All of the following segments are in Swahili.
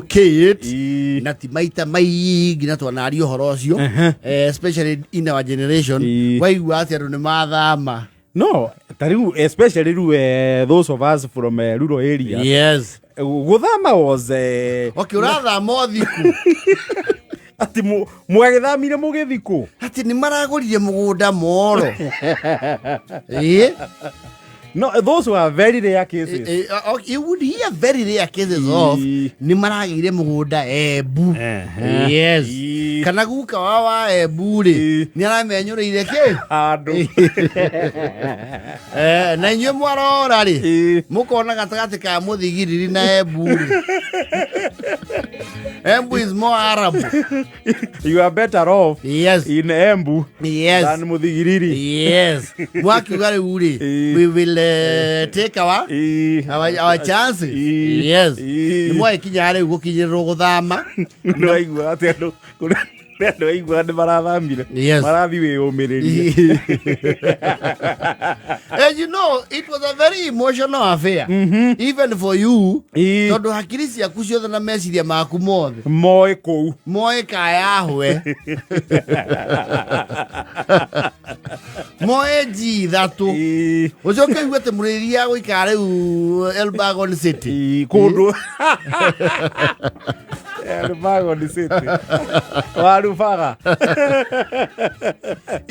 relocate na timaita maigi na twanari uhoro ucio especially in our generation waigua ati andu ni mathama. No, tariu especially those of us from rural areas. Yes. Guthama was okay, urathama othiku. Ati mwagithamire mugithiku. Ati ni maragurire mugunda moro. No, those were very rare cases. You would hear very rare cases of ni maragire mugunda Embu. Yes. Kana guka wawa Embu ri ni aramenyureire ki andu. Na inywe mwarora ri mukona gatagati ka muthigiriri na Embu ri. Embu is more Arab. You are better off in Embu than muthigiriri. Yes. Mwakiuga ri uri we will take our chance. Yes. Ni mwa kinya ri gukinyirwo guthama. No aigua ati andu Nendo igwa ni marathamire. Marathi we umiriri. And you know, it was a very emotional affair. Even for you. Tondu hakiri ciaku ciothe na meciria maku mothe moe kou. Moe kayahwe. Moe ji thatu. Ucoke igwete muriria guikara riu Elbagon City. Kundu. Elbagon City. You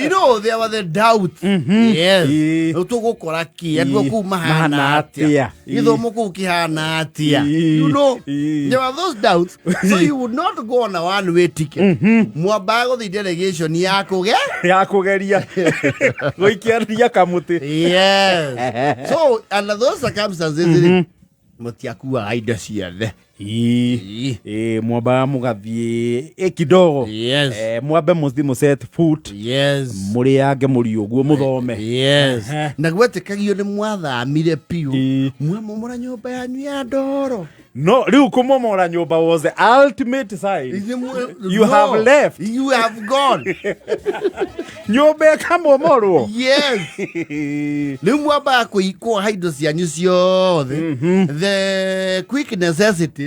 know, there were the doubts. Yes. Utugukora ki andu kuma hana atia. Githomo ku kihana atia. You know, there were those doubts. So you would not go on a one-way ticket. Mwabago the delegation yakugeria goikiaria kamuti. Yes. So under those circumstances mutiakua indo ciothe. Mwaba mugathie kidogo. Mwabe muthimo set foot. Muri yange muri uguo muthome. Na gwete kagio ni mwathamire piu mwe momora nyumba yanyu ya ndoro. No, riu kumomora nyumba was the ultimate sign. You have left. You have gone. Nyumba kamomorwo. Yes. Riu mwaba kuikwa haido cianyu ciothe. The quick necessity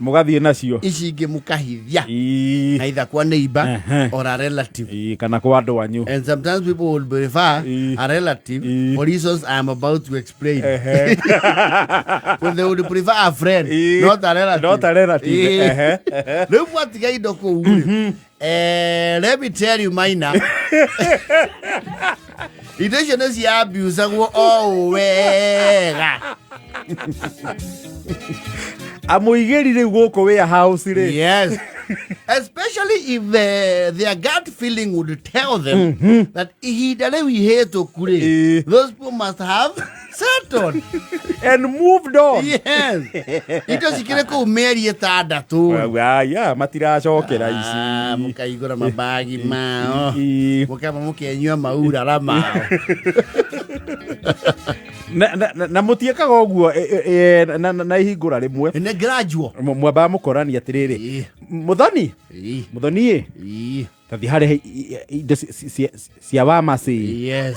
mugathie nacio icinge mukahithia either kwa neighbor or a relative kana kwa andu wanyu. And sometimes people will prefer a relative for reasons I am about to explain. When they would prefer a friend, not a relative. Look what the guy do. Let me tell you mine now. It is your abuse. Amuigirire guko warehouse ri. Yes. Especially if their gut feeling would tell them that he hate to kure. Those people must have settled and moved on. Yes. Ito sikire ko meri etada tu. Yeah, matira chokera ici. Mukaigura mabagi mao. Mukama mukenywa maura rama. Na mutiekaga oguo na ihingura rimwe ne gradual mwaba mukorani atiriri muthoni tathi hari indo cia wamasi. Yes.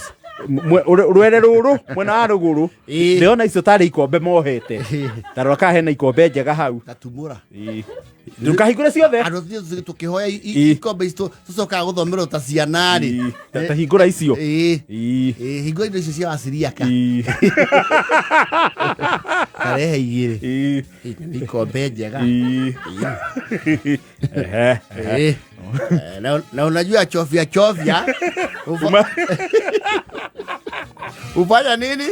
Rwere ruru mwena ruguru ndiona icio tari ikombe mohete tarwa ka hena ikombe njega hau tatumura ndukahingure ciothe andu tukihoya ikombe isto tucoka guthomera ta cianari tahingura icio hingura indo icio cia asiriaka karehe igire ikombe njega na unajua chofia ufanya nini?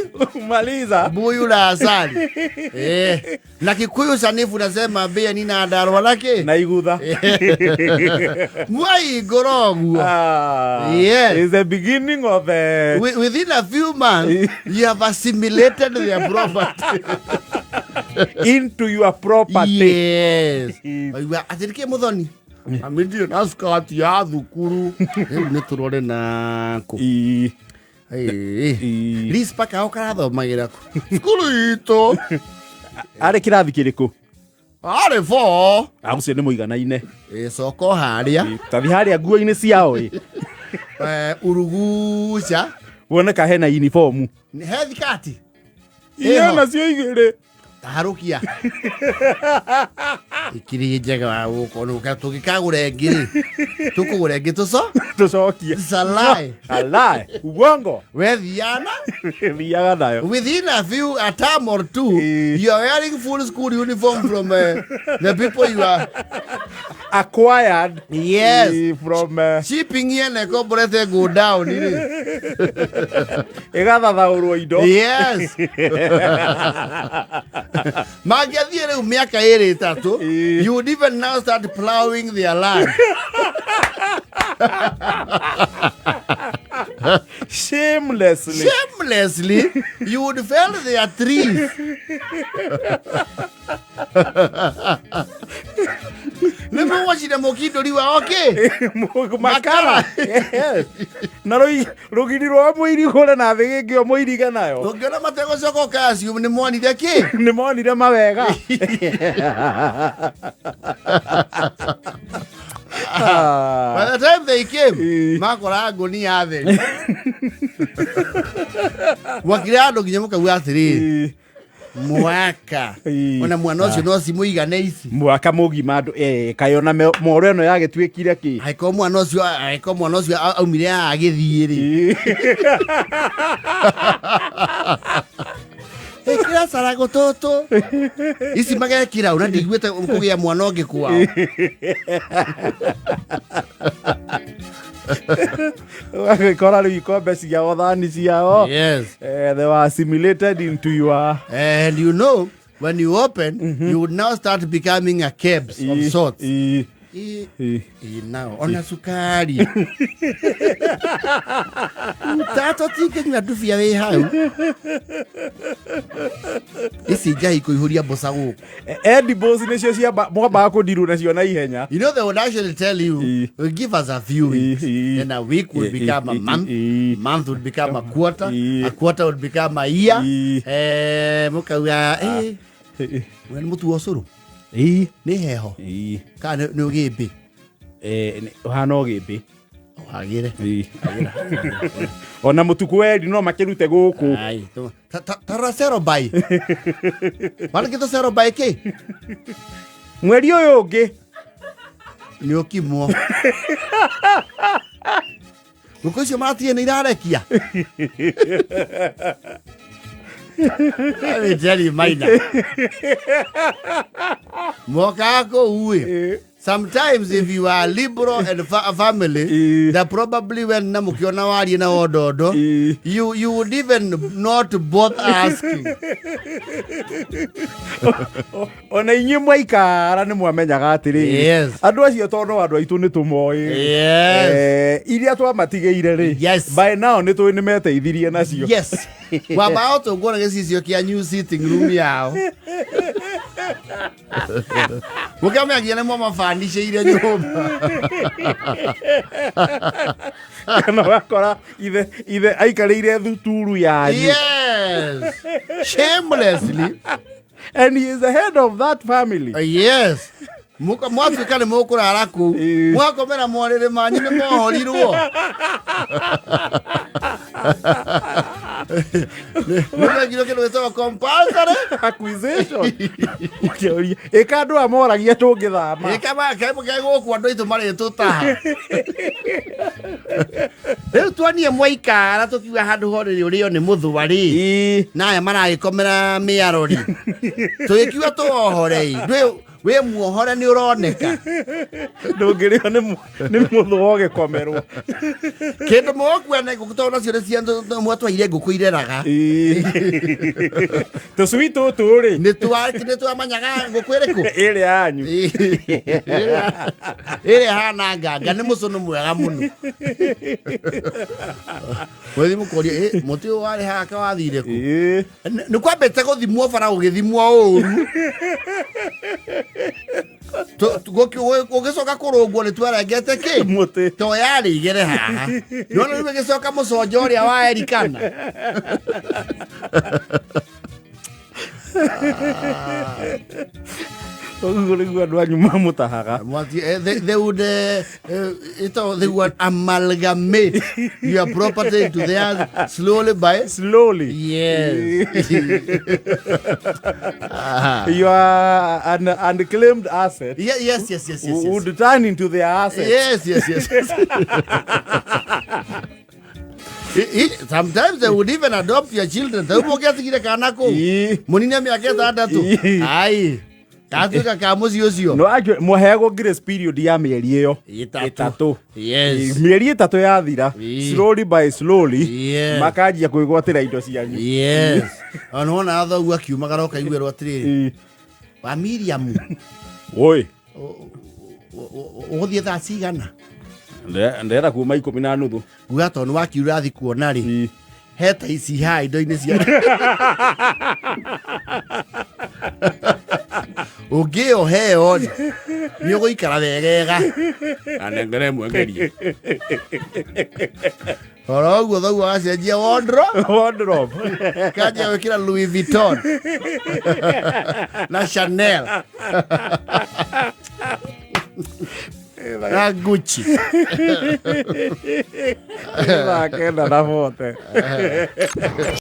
Maliza buyu la asali. Na Kikuyu sanifu nasema bia nina adarwa lake na igutha mwai gorogu. Yes, it's the beginning of within a few months you have assimilated their property into your property. Yes. Atirike muthoni amendio naskati ya thukuru ni turore nako Rispaka okara magira ku skulu ito ari kirathi kiriku ari 4 agucio ni muiganaine soko haria tathi haria nguo-ini ciao uruguca woneka hena uniform ni heavy kati iana cio igire taharukia ikiri njega wa gukonuka tukikagure ngiri tukugure ngituso tucokia salai uongo we thiana thiaga nayo within a term or two you are wearing full school uniform from the people you are acquired from shipping here and corporate go down igathathaurwo indo Magiathie rĩu mĩaka ĩrĩ ĩtatũ, you would even now start plowing their land. Shamelessly, you would fell their trees. Nĩmo wacire mũkindũri wa okay? Makara. Na rũgiri rwa mũirigo na thĩ gĩkĩo mũiriga nayo. Ũngĩona mategũcoka calcium nĩ monire kĩ? Nĩ monire mawega. By the time they came, makora ngũnia theri. Wakire andũ nginya mũkauga atĩrĩ mwaka ona mwana ũcio no cimuigane ici mwaka mũgima andũ kayona moro ĩno yagĩtuĩkire kĩ aiko mwana ũcio aumire agĩthiĩ rĩ kira sarago toto ici magekira una ndigwete kũgĩa mwana ũngĩ kwao wakora rĩu ikombe ciao thani ciao they were assimilated into your and you know when you open you would now start becoming a kebs of sorts now ona sukari tato tikenya ndufia we hau isi jahi kuihuria bosa gũkũ edibles nĩcio cia mwamba kũndirwo nacio na ihenya you know they would actually tell you give us a few weeks then a week would become a month would become a quarter would become a year mukauga we mutu osuru ni heho kana nĩ ũgĩmbi uhana ũgĩmbi agire ona mũtuku wendi no makĩrute gũkũ tara zero buy bana kito zero buy kĩ mweri ũyũ ũngĩ nĩ ũkimwo ngũkũ icio matie nĩ irarekia Jerry Maina Mokako uwe sometimes if you are liberal and family that probably when na mukiona wari na ododo you would even not bother asking ona inyi mwaikara nĩ mwamenyaga atĩrĩ andũ acio tono andũ aitũ nĩ tũmoĩ iria twamatigĩire rĩ by now nĩ tũĩ nĩ meteithirie nacio wamba ũtũngũra gĩcicio kĩa new sitting room yao mukamenya nĩ mwamafandicĩire nyũmba kana wakora ithe aikarĩire thuturu yanyu shamelessly and he is the head of that family mwatuĩka nĩ mũkũrara kũu mwakomera morĩrĩ manyu nĩ mohorirwo nĩmegirwo kĩndũ gĩtagwo compulsory acquisition ĩka andũ amoragia tũngĩthama gũkũ andũ aitũ marĩtũtaha rĩu tuonie mwaikara tũkiuga handũ horĩrĩ ũrĩo nĩ mũthũa na aya maragĩkomera mĩarori tũgĩkiuga tũohorei we muohore nĩ ũroneka ndũngĩrĩo nĩ mũthũa ũgĩkomerwo kĩndũ mũkuana ngũkũ nacio nĩ cia mwatwaire ngũkũ ireraga tũcui tũtũ rĩ nĩ twamanyaga ngũkũ ĩrĩkũ ĩrĩa yanyu ĩrĩa hana nganga nĩ mũcũnũ mwega mũno wethi mũkoria mũtĩ ũyũ warĩ haka wathire kũ nĩ kwambĩte gũthimwo bara ũgĩthimwo ũũru gũgĩcoka kũrũngwo nĩ twarengete kĩ to yarĩ igere haha nona rĩu gĩcoka mũconjo ũrĩa wa erikana They would amalgamate your property into theirs slowly by slowly. Yes. You are an unclaimed asset. Yes. Would turn into their asset. Yes. Sometimes they would even adopt your children. They will get to kanako. Munina me ageta adatu. Ai. Katuka kamuzi yosio. No actually mohego grace period ya mieri iyo. Itatu. Yes. Mieri itatu yathira. Slowly by slowly. Yes. Makajia kuigwatira indo cianyu. Yes. Ona athogu akiumagara okaiguerwo atiri. Wa Miriam. Oi. Uthie thaa cigana? Ndera kuma 10:30. Gugato ni wakiura thi kuona ri. Heta ici ha indo-ini cia. Ugio heo ni uguikara wegega. Anengere mwengerie. Ora uguo thau acenjia wardrobe. Kaja wikira Louis Vuitton. Na Chanel. Na Gucci. Ela queda na foto.